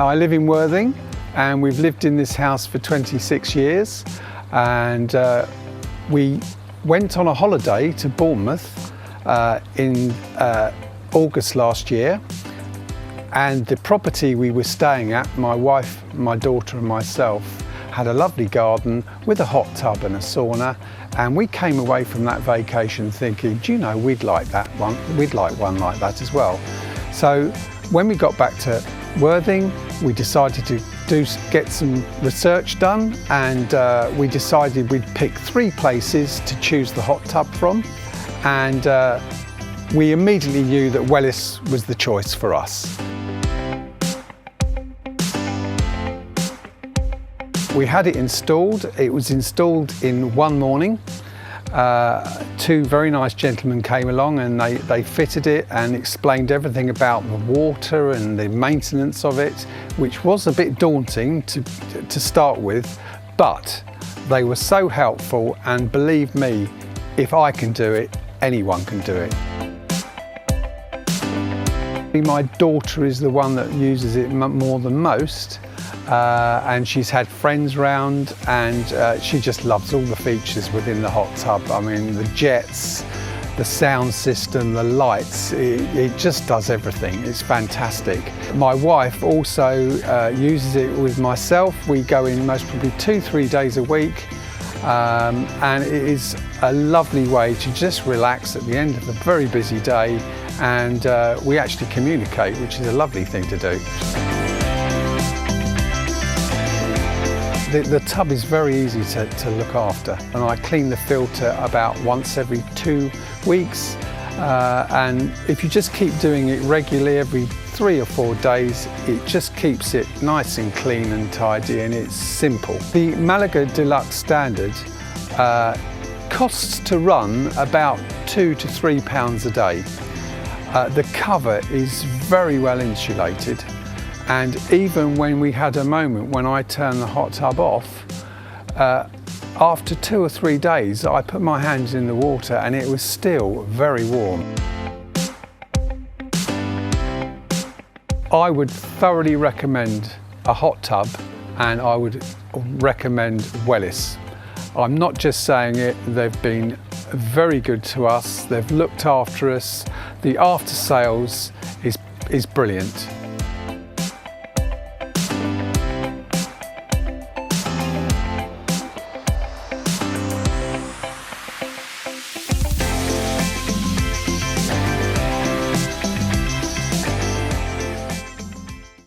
I live in Worthing and we've lived in this house for 26 years, and we went on a holiday to Bournemouth in August last year, and the property we were staying at, my wife, my daughter and myself, had a lovely garden with a hot tub and a sauna, and we came away from that vacation thinking, do you know, we'd like one like that as well. So when we got back to Worthing, we decided to get some research done, and we decided we'd pick 3 places to choose the hot tub from, and we immediately knew that Wellis was the choice for us. We had it installed. It was installed in one morning. 2 very nice gentlemen came along and they fitted it and explained everything about the water and the maintenance of it, which was a bit daunting to start with, but they were so helpful, and believe me, if I can do it, anyone can do it. My daughter is the one that uses it more than most. And she's had friends round, and she just loves all the features within the hot tub. I mean, the jets, the sound system, the lights, it just does everything. It's fantastic. My wife also uses it with myself. We go in most probably 2-3 days a week, and it is a lovely way to just relax at the end of a very busy day, and we actually communicate, which is a lovely thing to do. The tub is very easy to look after, and I clean the filter about once every 2 weeks, and if you just keep doing it regularly every 3 or 4 days, it just keeps it nice and clean and tidy, and it's simple. The Malaga Deluxe Standard costs to run about £2 to £3 a day. The cover is very well insulated. And even when we had a moment when I turned the hot tub off, after 2 or 3 days, I put my hands in the water and it was still very warm. I would thoroughly recommend a hot tub, and I would recommend Wellis. I'm not just saying it, they've been very good to us, they've looked after us, the after sales is brilliant.